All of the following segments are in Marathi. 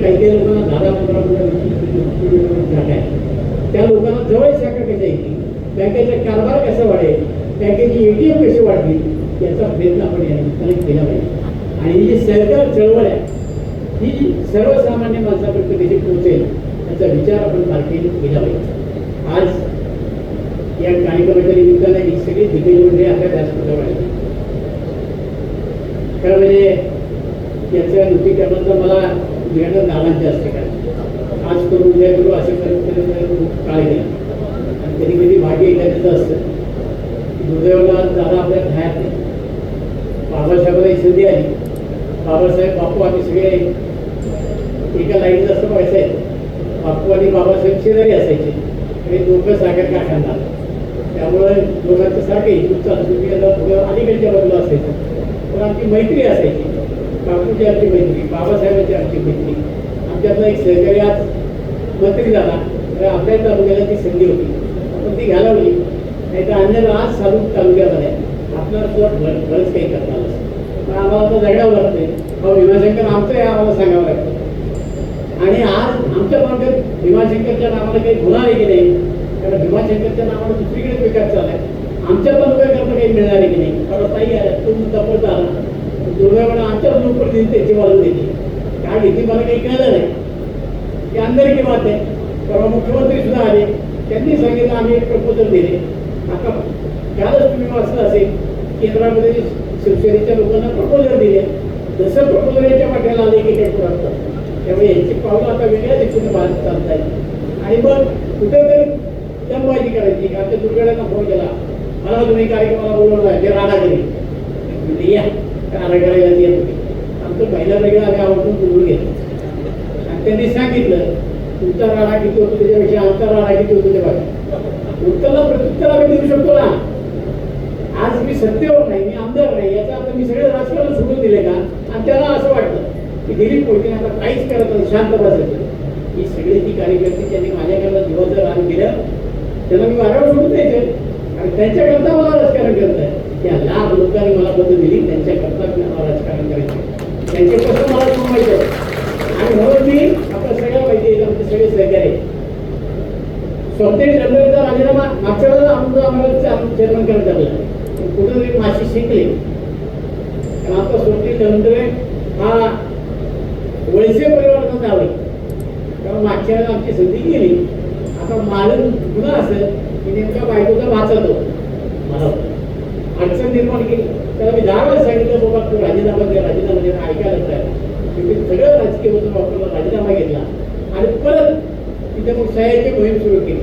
काही काही लोकांना 10-15 जागा आहे, त्या लोकांना जवळ शाखा कशा येतील, बँकेचा कारभार कसा वाढेल, बँकेची ATM कशी वाढतील याचा प्रयत्न आपण या निमित्ताने केला पाहिजे. आणि ही जी सरकार चळवळ आहे ही सर्वसामान्य माणसापर्यंत कशी पोहोचेल याचा विचार आपण बारकाईने केला पाहिजे. आज या कार्यक्रमाच्या निमित्ताने ही सगळी दिग्गज मंडळी आपल्या व्यासपीठावर आली. खरं म्हणजे याचं नोटीकरणाचं मला घेणं नावांचे असते का, आज करू उद्या करू असे करत काळ गेला. आणि कधी कधी भाग्य एखाद्याचं असतं, दुर्दैवाला दादा आपल्या खायात नाही. बाबासाहेबांना ही संधी आली. बाबासाहेब बापू आम्ही सगळे एका लाईनीत असं बसायचं. बापू आणि बाबासाहेब शेजारी असायचे आणि दोघं सागर कारखानदार, त्यामुळे दोघांचं सारखं तुमचा अलीकडच्या बाजूला असायचं. पण आमची मैत्री असायची, बापूची आमची मैत्री, बाबासाहेबांची आमची मैत्री. आमच्यातला एक सहकारी आज मंत्री झाला, तर आपल्या तालुक्याला ती संधी होती, आपण ती घालवली. नाही तर अन्य आज चालू तालुक्यामध्ये आपल्याला सुद्धा बरंच काही करता आलं. पण आम्हाला तर जगावं लागतंय. हो, भीमाशंकर आमचं आहे, आम्हाला सांगावं लागतं. आणि आज आमच्या भागात भीमाशंकरच्या नावाला काही गुन्हा आहे की नाही, कारण भीमाशंकरच्या नावाला दुसरीकडे विकास चालला आहे. आमच्या तालुक्याकरता काही मिळणार आहे की नाही, कारण ताई तो मुद्दा पडता आला. दुर्दैवानं आमच्याच लोकप्रतिनिधी त्याची बाजू देते. काय घेतली मला काही कळलं नाही, की अंदर की बात आहे. परवा मुख्यमंत्री सुद्धा आले, त्यांनी सांगितलं आम्ही एक प्रपोजल दिले. आता कालच तुम्ही वाचलं असेल, केंद्रामध्ये शिवसेनेच्या लोकांना प्रपोजल दिले. जसं प्रपोजल याच्या पाठ्याला आले की काही पुरवतात, त्यामुळे यांची पावलं आता वेगळ्या दिशेने बाहेर चालत आहेत. आणि मग कुठेतरी दमबाजी करायची. आमच्या दुर्गाड्यांना फोन केला, मला तुम्ही कार्यक्रमाला बोलवलं आहे, ते राडा करी म्हणजे या राडा करायला येत होते. आमचं पहिला वेगळा आम्ही आवडून बोलून घेतलं आणि त्यांनी सांगितलं तुमचा राडा किती होतो त्याच्यापेक्षा आमचा राडा किती होतो ते बघा. उत्तरला प्रत्युत्तर आम्ही देऊ शकतो ना. आज मी सत्तेवर नाही, मी आमदार नाही, याचा अर्थ मी सगळे राजकारण सोडून दिले का. आणि त्याला असं वाटतं की दिलीप कोयतेने आता काहीच करत नाही, शांत बसायचं. ही सगळी ती कार्यकर्ते त्यांनी माझ्याकडनं दिवसभर रान दिलं, त्यांना मी वाऱ्यावर सोडून द्यायचं आणि त्यांच्याकरता मला राजकारण करत आहे. त्या लाख लोकांनी मला पद्धत दिली, त्यांच्याकरता मला राजकारण करायचं, त्यांच्यापासून मला सोडवायचं. आणि म्हणून मी आपल्या सगळ्या माहिती आमचे सगळे सहकारी स्वप्नील टंडरेचा राजीनामा मागच्या वेळेला आम्हाला चेअरमन करत आलेला, कुठेतरी माशी शिकले. कारण आता स्वप्नील टंडरे हा वळसे परिवाराचा नाव आहे. कारण मागच्या वेळेला आमची संधी गेली. आता माझं गुन्हा असेल की नेमका बायकोचा वाचतो मला अडचण निर्माण केली. त्याला मी 10 वेळा सांगितलं बाबा तू राजीनामा दे, राजीनामा दे, ऐकायलाच आहे. मी सगळं राजकीय वचन वापरलं, राजीनामा घेतला आणि परत तिथे मग सह्याची मोहीम सुरू केली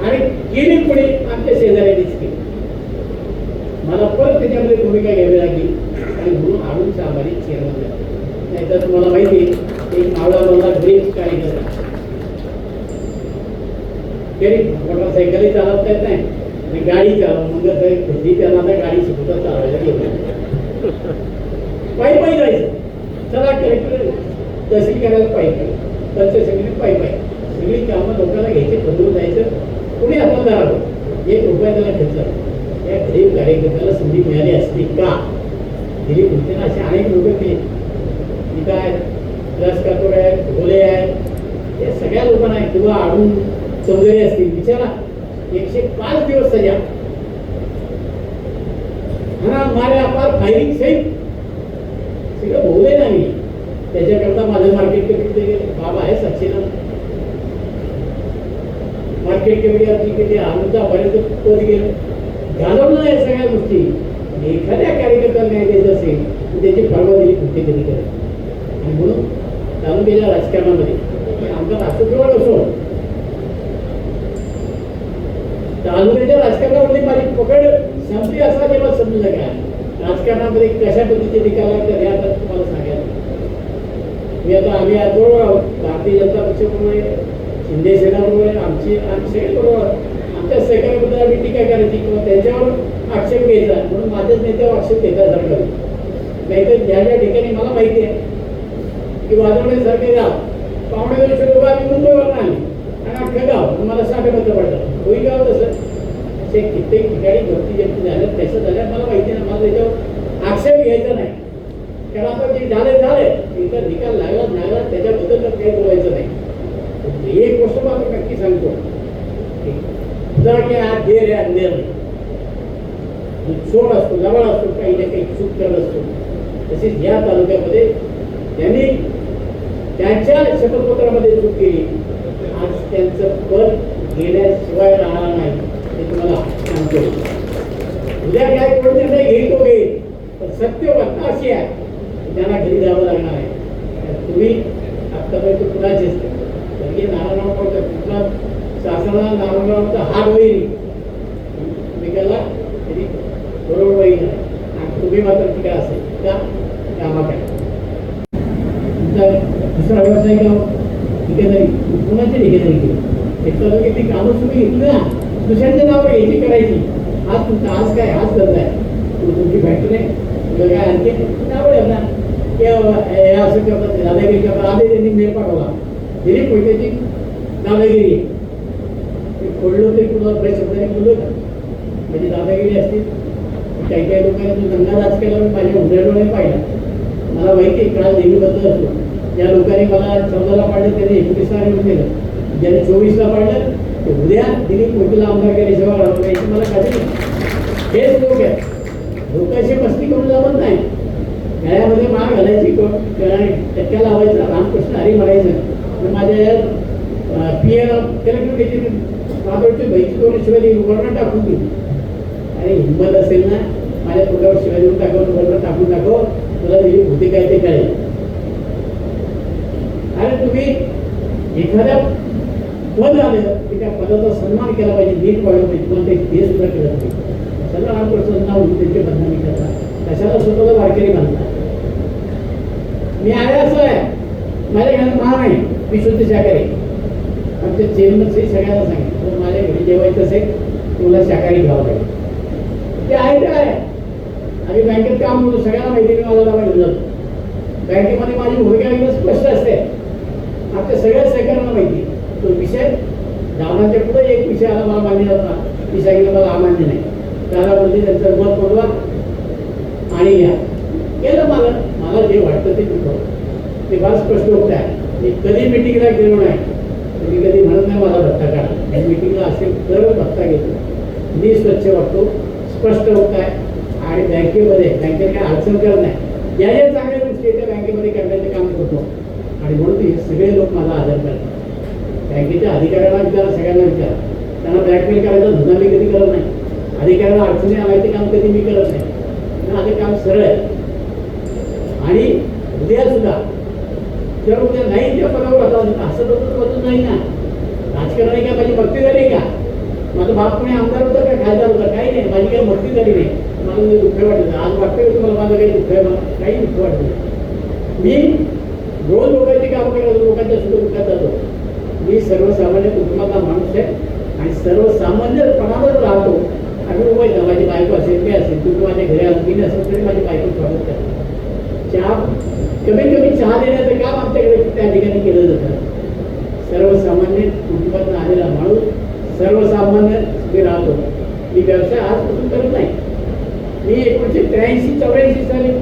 आणि केली पुढे आमच्या शेजाऱ्यांनीच केली. मला परत त्याच्यामध्ये भूमिका घ्यावी लागली आणि म्हणून आणून आभारी चेअरमन झाले. नाहीतर तुम्हाला माहिती आहे एक मावळा मला ग्रेट कार्यक्रम तरी मोटरसायकलही चालवता येत नाही आणि गाडी चालव मग कधी त्यांना आता गाडी शिकवता चालवायला गेलं. पायी पायी जायचं, चला कलेक्टर तहसील करायला पायी पायी, त्यांच्या सगळी पायी पायी सगळी कामं लोकांना घ्यायचे, बदलून जायचं. कुणी आपण राहावं, ₹1 त्याला खर्च. या गरीब कार्यकर्त्याला संधी मिळाली असती का. दिलीप कोयतेनं असे अनेक लोक केले. इथं आहेत राजकातोर आहेत, भोले आहेत, या सगळ्या लोकांना आहेत किंवा आडून चौधरी असतील, बिचारा 105 दिवस सजा हा मारे अपार फायरिंग सहित सगळं भोगले ना मी. त्याच्याकरता माझं मार्केट कमिटीचे बाबा आहे सचिन मार्केट कमिटी आपली किती आमदापर्यंत पद गेलं घालवलं या सगळ्या गोष्टी. एखाद्या कार्यकर्त्याला न्याय द्यायचा असेल तर त्याची पर्वा दिली कुठे कधी करत. आणि म्हणून तालुक्याच्या राजकारणामध्ये आमचा राष्ट्रद्रोह असो, तालुक्याच्या राजकारणावरती माझी पकड संपली असा जेव्हा समजू नका. राजकारणामध्ये कशा पद्धतीचे निकाल लागतात हे आता तुम्हाला सांगायला मी आता आम्ही आज बरोबर आहोत. भारतीय जनता पक्षाबरोबर आहे, शिंदे सेनाबरोबर आहे, आमची सगळे बरोबर. आमच्या सहकार्याबद्दल आम्ही टीका करायची किंवा त्यांच्यावर आक्षेप घ्यायचा म्हणून माझ्याच नेत्यावर आक्षेप घेण्यासारखं. नाहीतर ज्या ज्या ठिकाणी मला माहिती आहे की वाजवण्यासारखे गाव 250 लोक आम्ही मुंबईवर आले आणि अख्खं गाव मला 60 मतं पडतात. होई गाव तसं असे कित्येक ठिकाणी भरती जप्ती झाल्या, पैसे झाल्या, मला माहिती नाही. मला त्याच्यावर आक्षेप घ्यायचा नाही. कारण आता जे झालंय इथं निकाल लागला त्याच्याबद्दल तर काही बोलायचं नाही. एक गोष्ट मात्र नक्की सांगतो, तुझा की आज देर आहे अंधेर नाही, चोर असतो, जवळ असतो, काही ना काही चूक करत असतो. तसेच या तालुक्यामध्ये त्यांनी त्यांच्या शपथपत्रामध्ये चूक केली, आज त्यांचं पद गेल्याशिवाय राहणार नाही हे तुम्हाला सांगतो. उद्या काय कोण निर्णय घेईल तो घेईल, पण सत्य वार्ता अशी आहे त्यांना घरी जावं लागणार आहे. तुम्ही आत्तापर्यंत कुणाचेच नाही, नारायणरावचा कुठला शासनाला नारायणरावचा हात होईल विकायला तरी बरोबर होईल आणि तुम्ही मात्र ठीक आहे असेल त्या कामात आहे. तुमचा दुसरा व्यवसाय का ठेकेदारी, कुणाची ठेकेदारी केली एक तालुक्यात ती कामं तुम्ही घेतली ना, दुसऱ्यांच्या नावावर याची करायची. आज तुमचा आज काय आज करत आहे तुमची फॅक्टरी तुला काय आणखी आवडेल ना की हे असं करतात दादागिरी करतात. आधी त्यांनी मेल पाठवला दिली कोयत्याची दादागिरी खोडलो ते कुणाला ब्रेक शब्दाने बोललो का म्हणजे दादागिरी असतील. काही काही लोकांनी जो दंगा राज केला मी माझ्या उघड्याडोळे पाहिला. मला माहिती काळ नेहमीबद्दल असतो. ज्या लोकांनी मला 14ला पाडलं त्यांनी 19ला निवडून दिलं, ज्याने 24ला पाडलं ते उद्या दिलीप मोठीला आमदार केल्याशिवाय राहतो याची मला खात्री नाही. हेच लोक आहेत, लोकांशी मस्ती करून जमत नाही. गळ्यामध्ये माळ घालायची टक्क्या लावायचा रामकृष्ण हरी म्हणायचं. माझ्या पीएला कलेक्टर घ्यायची माधवची बाईची दोन शिवाय वर्ण टाकून दिली. अरे हिंमत असेल ना माझ्या तोंडावर शिवाय देऊन टाकावं, वर्ण टाकून टाकव, तुला दिली होती काय ते कळेल. अरे तुम्ही एखाद्या पद आलं की त्या पदाचा सन्मान केला पाहिजे, नीट व्हायला पाहिजे, तुम्हाला ते सुद्धा केलं पाहिजे. सगळं रामकृष्ण नाव त्यांची बदनामी करतात, कशाला स्वतःला वारकरी बांधतात. मी आहे असं आहे, माझ्या घरात मान आहे, मी शुद्ध शाकाहारी. आमच्या चेअरमनशी सगळ्यांना सांगितलं माझ्या घरी जेवायचं असेल तुला शाकाहारी घ्यावं लागेल. ते आहे काय आम्ही बँकेत काम करतो, सगळ्यांना माहिती मी मला डबा घेऊन जातो. बँकेमध्ये माझी भूमिका एकदम स्पष्ट असते, आमच्या सगळ्या सहकार्यांना माहिती. तो विषय दादांच्या पुढे एक विषय आला मला मान्य होता, मी सांगितलं मला अमान्य नाही. दादा बोलते त्यांचं मत बोलवा आणि या केलं. मला जे वाटतं ते चुकवलं, ते फार स्पष्ट होत आहे. मी कधी मिटिंगला गेलो नाही, कधी म्हणत नाही मला भत्ता काढा. मिटिंगला असेल तरच भत्ता घेतो. मी स्वच्छ वाटतो, स्पष्ट होत आहे. आणि बँकेत काय अडचण करत नाही. ज्या ज्या चांगल्या गोष्टी त्या बँकेमध्ये करण्याचे काम करतो आणि म्हणून हे सगळे लोक माझा आदर करतात. बँकेच्या अधिकाऱ्यांना विचारा, सगळ्यांना विचारा, त्यांना ब्लॅकमेल करायचा धंदा मी कधी करत नाही. अधिकाऱ्यांना अडचणी आणायचे काम कधी मी करत नाही. माझं काम सरळ आहे. आणि उद्या सुद्धा जर उद्या नाही त्या पदावर होता असं तर बदलून नाही ना. राजकारणाने काय माझी भक्ती झाली का? माझा बाप कोणी आमदार होता का खासदार होता? काही नाही, माझी काही भक्ती झाली नाही. मला दुःख वाटलं, आज वाटतं की तुम्हाला माझं काही दुःख आहे, मला काही दुःख वाटत नाही. मी रोज लोकांची कामं करतो, लोकांच्या सुख दुःखात जातो. मी सर्वसामान्य कुटुंबाचा माणूस आहे आणि सर्वसामान्यपणावर राहतो. आम्ही उभं माझी बायको असेल काय असेल, तुम्ही माझ्या घरी आली असेल तरी माझी बायको स्वागत करते. चहा कमीत कमी चहा देण्याचं काम आमच्याकडे त्या ठिकाणी केलं जातं. सर्वसामान्य कुटुंबातून आलेला माणूस सर्वसामान्य मी राहतो. मी व्यवसाय आजपासून करत नाही. मी 1983-84 साली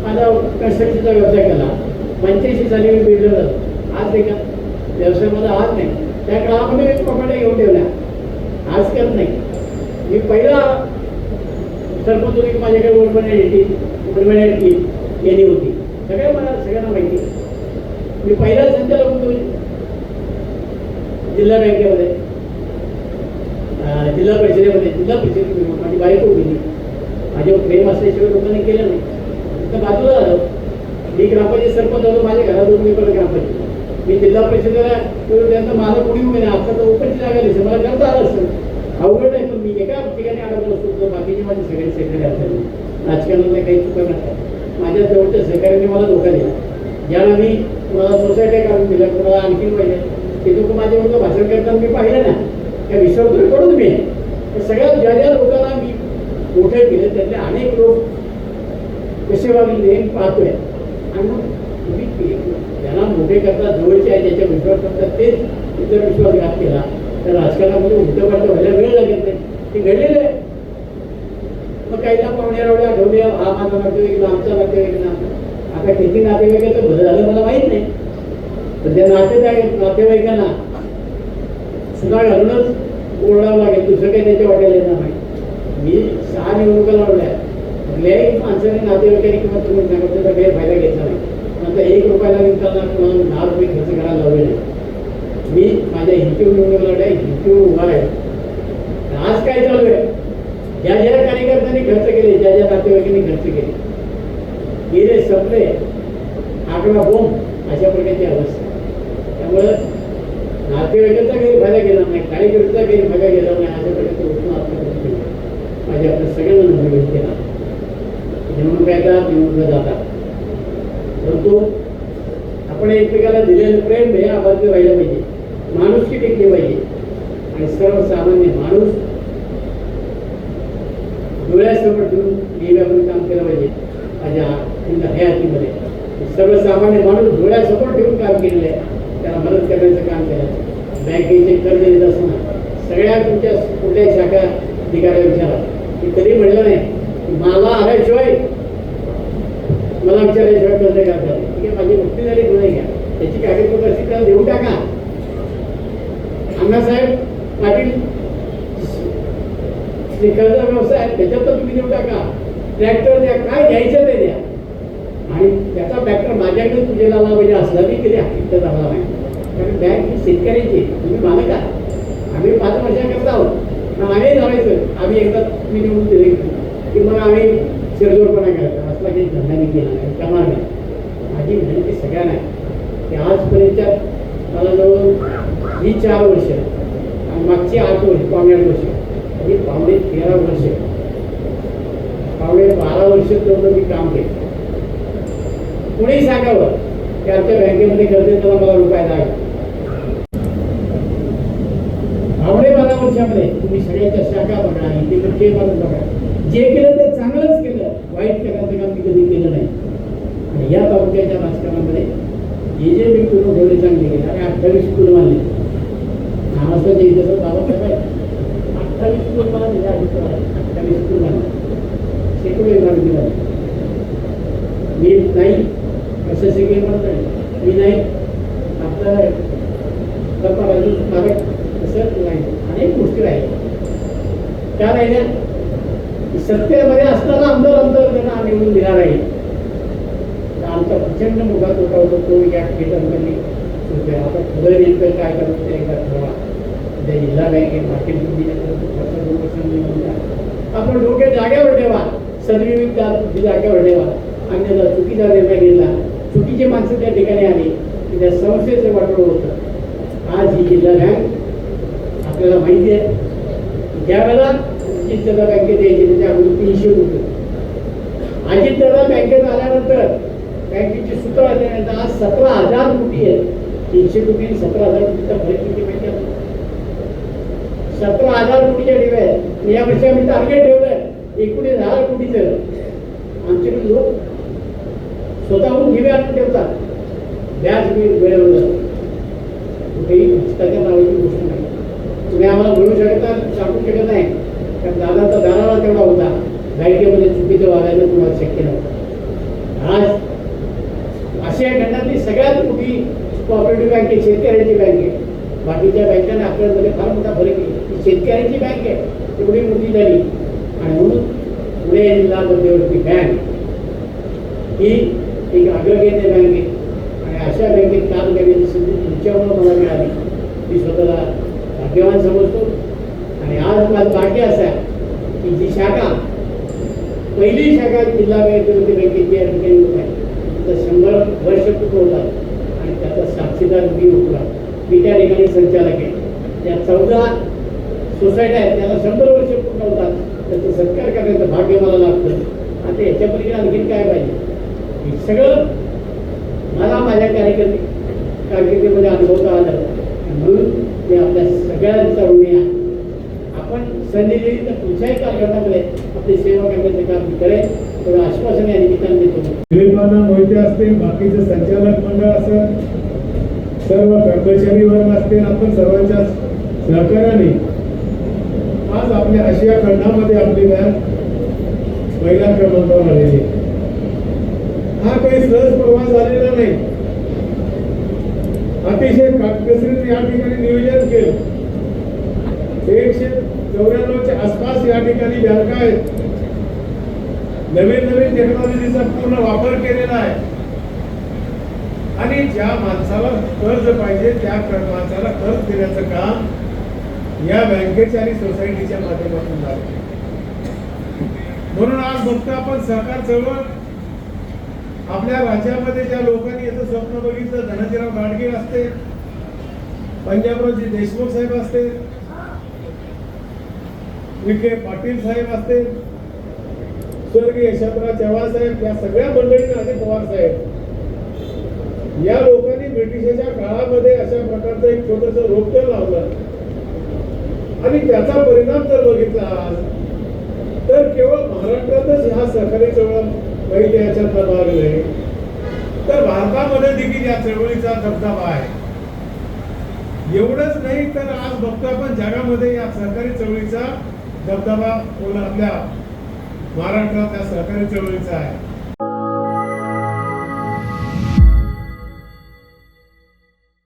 माझा कन्स्ट्रक्शनचा व्यवसाय केला. 85 साली मी बिल्डर झालो. आज ते का व्यवसाय माझा आज नाही. त्या काळामध्ये मी प्रॉपर्टी घेऊन ठेवल्या, आज करत नाही. मी पहिला सरपंच होती, माझ्याकडे वोटमेंट येणे होती, सगळ्यांना माहिती. मी पहिला संचालक होतो जिल्हा बँकेमध्ये, जिल्हा परिषदेमध्ये माझी बायको गेली. माझ्यावर प्रेम असल्याशिवाय लोकांनी केलं नाही. तर बाजूला झालं. मी ग्रामपंचायत सरपंच होतो, माझ्या घरातून मी पण ग्रामपंचायत. मी जिल्हा परिषदेला त्यांचं माझं कोणी उभे नाही. आता तर ओपनची जागा दिसते, मला करता आलं असतं. अवघड नाही, पण मी एका ठिकाणी अडकलो असतो. बाकीचे माझे सगळे सहकारी असतात. राजकारणाला काही चुका नसतात. माझ्या जवळच्या सहकार्याने मला धोका दिला. ज्याला मी कुणाला सोसायट्या काढून दिल्या, कुणाला आणखीन पाहिजे ते लोक माझ्याबरोबर भाषण करताना मी पाहिलं ना, त्या विश्वास करून मी सगळ्या ज्या ज्या लोकांना मी मोठे केले त्यातले अनेक लोक कसे वागले हे पाहतोय. आणि मग तुम्ही ज्यांना मोठे करतात, जवळचे आहे, ज्याच्या विश्वास करतात तेच इतर विश्वासघात केला तर राजकारणामध्ये उलटं पालटं व्हायला वेळ लागत नाही. ते घडलेलं आहे. मग काहीला पाहुण्या रावड्या ठेवल्या, हा माझा नातेवाईक आमचा नातेवाईक ना. आता आता किती नातेवाईकाचं भलं झालं मला माहीत नाही, पण त्या नातेवाईकांना सुद्धा घालूनच ओरडावं लागेल, दुसरं काही त्याच्या वाट्याला येणार नाही. मी 6 निवडणुका लावल्या, कुठल्याही माणसाने नातेवाईकांनी किंवा तुम्ही सांगा त्याचा गैरफायदा घेतला नाही. आता 1 रुपयाला निघताना तुम्हाला 10 रुपये खर्च करायला लावले नाही. मी माझ्या हिंदू निवडणूक लढाय हिंदू उभा आहे. आज काय चालू आहे, ज्या ज्या कार्यकर्त्यांनी खर्च केले, ज्या ज्या नातेवाईकांनी खर्च केले, गेले संपले, आकडा बोंब, अशा प्रकारची अवस्था. त्यामुळं नातेवाईकांचा गैरफायदा घेणार नाही, कार्यकर्त्याचा गैरफायदा घेणार नाही, अशा प्रकारचं उत्तम आपल्याकडे माझ्या आपल्या सगळ्यांना नवीन केला. निवडणुका येतात, निवडणुका जातात, परंतु आपण एकमेकाला दिलेलं प्रेम हे अबाध्य राहिलं पाहिजे, माणुसकी टिकली पाहिजे. आणि सर्वसामान्य माणूस डोळ्यासमोर ठेवून नेहमी आपण काम केलं पाहिजे. माझ्या हयातीमध्ये सर्वसामान्य माणूस डोळ्यासमोर ठेवून काम केलेलं आहे, त्याला मदत करण्याचं काम केलं. बँकेचे कर्ज देत असताना सगळ्या तुमच्या कुठल्याही शाखा अधिकाऱ्या विचारा, की कधी म्हणलं नाही की मला आल्याशिवाय, मला विचारल्याशिवाय कर्ज करतात. ठीक आहे, माझी मुक्ती झाली, गुन्हे घ्या, त्याची कागदपत्र असतील त्याला देऊन टाका. अण्णासाहेब पाटील कर्ज व्यवसाय त्याच्यात तर तुम्ही देऊन टाका, ट्रॅक्टर द्या, काय घ्यायचं ते द्या. आणि त्याचा ट्रॅक्टर माझ्याकडे तुझे लावला पाहिजे असला मी कधी हकीकत झाला नाही. कारण बँक ही शेतकऱ्याची, तुम्ही मानता आम्ही 5 वर्षाकरता आहोत, पण आम्ही धावायचं. आम्ही एकदा तुम्ही निवडून दिले की मग आम्ही शिरजोडपणा करायचा, असला काही धंदा मी केला नाही, करणार नाही. माझी विनंती सगळ्यांना आहे की आजपर्यंत मला जवळ ही 4 वर्ष आणि मागची 8 वर्ष, पावणे 8 वर्ष, आणि पावणे 13 वर्ष, पावणे 12 वर्ष तेवढं मी काम केलं. कुणीही सांगावं की आमच्या बँकेमध्ये कर्ज त्याला मला रुपये लागला. पावणे 12 वर्षामध्ये तुम्ही सगळ्याच्या शाखा बघा, इथे बघा, जे केलं ते चांगलंच केलं, वाईट करण्याचं काम मी कधी केलं नाही. आणि या तालुक्याच्या राजकारणामध्ये हे जे मी पूर्ण ठेवले चांगले केले. आणि 28 स्कूल मानले, महाराष्ट्राच्या इतिहासात बाबासाहेब 28 स्कूल मला त्याच्या अभिप्राय 28 स्कूल मानले, शेकडो इमारती झाली. मी नाही प्रशासकीय म्हणत नाही, मी नाही आपलं असं नाही, अनेक गोष्टी राहिल्या. त्या राहिल्या सत्तेमध्ये असताना आमदार त्यांना निवडून दिला नाही. आमचा प्रचंड मोठा तोटा होतो, तो या क्षेत्रामध्ये होतोय. आता पुढे नेमकं काय करायचं ते एकदा ठरवा. त्या जिल्हा बँकेत मार्केट आपण डोके जाग्यावर ठेवा, सदविवेक जाग्यावर ठेवा. अन्यथा चुकीचा निर्णय घेतला, चुकीची माणसं त्या ठिकाणी आली की त्या संस्थेचं वाटोळं होतं. आज ही जिल्हा बँक आपल्याला माहिती आहे, त्यावेळेला अजितदादा बँकेत यायची, त्याच्या अगोदर 300 रुपये. अजितदादा बँकेत आल्यानंतर बँकेची सूत्र आल्यानंतर आज 17,000 कोटी आहेत. 300 कोटी आणि 17,000 कोटीचा फरक किती माहिती आहे? 17,000 कोटीच्या डिव्या आहेत. या वर्षी आम्ही टार्गेट ठेवलंय 19,000 कोटीचं. आमच्याकडे लोक स्वतःहून ठेवे आणून ठेवतात, व्याज वेळेवर जातं. कुठेही भ्रष्टाचार नावाची गोष्ट नाही. तुम्ही आम्हाला बोलू शकत सांगू शकत नाही, कारण दादाचा दाराला तेवढा होता, बँकेमध्ये चुकीचं वागायला तुम्हाला शक्य नव्हतं. आज आशिया खंडातली सगळ्यात मोठी कोऑपरेटिव्ह बँक आहे, शेतकऱ्यांची बँक आहे. बाकीच्या बँकांना आपल्यामध्ये फार मोठा फरक आहे. ही शेतकऱ्यांची बँक आहे, तेवढी मोठी झाली. आणि म्हणून पुणे जिल्हा मध्यवर्ती बँक ही एक अग्रगण्य बँक आहे. आणि अशा बँकेत काम करण्याची संधी तुमच्यामुळे मला मिळाली, मी स्वतःला भाग्यवान समजतो. आणि आज माझं भाग्य असं आहे की जी शाखा, पहिली शाखा जिल्हा मध्यवर्ती बँकेची या ठिकाणी होत आहे, तिथं 100 वर्ष पूर्ण होतात. आणि त्याचा साक्षीदार मी होता, मी त्या ठिकाणी संचालक आहे. त्या 14 सोसायट्या आहेत, त्याला 100 वर्ष पूर्ण होतात. त्याचं सत्कार करण्याचं भाग्य मला लागतं. आता याच्या पलीकडे आणखीन काय पाहिजे? हे सगळं मला माझ्या कारकिर्दीमध्ये अनुभवता आलं. म्हणून मी आपल्या सगळ्यांचा ऋणी आहे. आपण संधी दिली तर पुढच्याही कालखंडामध्ये आपली सेवा करण्याचं काम मी करेन, थोडं आश्वासन या निमित्ताने देतो. दिलीपांना मोहिते असतील, बाकीचे संचालक मंडळ असेल, सर्व कर्मचारी वर्ग असतील, आपण सर्वांच्या सहकार्याने आज आपल्या आशिया खंडामध्ये आपली बँक पहिल्या क्रमांकावर आलेली आहे. हा काही सहज प्रवास झालेला नाही. अतिशय काटकसरीने या ठिकाणी नियोजन केलं. 194च्या आसपास या ठिकाणी बँका आहेत. नवीन नवीन टेक्नॉलॉजीचा पूर्ण वापर केलेला आहे आणि ज्या माणसाला कर्ज पाहिजे त्या माणसाला कर्ज देण्याचं काम या बँकेच्या आणि सोसायटीच्या माध्यमातून झालं. म्हणून आज बघतो आपण सहकार चळवळ आपल्या राज्यामध्ये ज्या लोकांनी याचं स्वप्न बघितलं, धनाजीराव गाडगे असते, पंजाबरावजी देशमुख साहेब असते, विखे पाटील साहेब असते, स्वर्गीय यशवंतराव चव्हाण साहेब, या सगळ्या मंडळींना, अजित पवार साहेब, या लोकांनी ब्रिटिशाच्या काळामध्ये अशा प्रकारचं एक छोटस रोपटं लावलं आणि त्याचा परिणाम जर बघितला तर केवळ महाराष्ट्रातच हा सहकारी चळवळ पहिले याच्यात भाग नाही, तर भारतामध्ये देखील या चळवळीचा दबदबा आहे. एवढंच नाही तर आज बघतो आपण जगामध्ये या सहकारी चळवळीचा दबदबा आपल्या महाराष्ट्रात या सहकारी चळवळीचा आहे.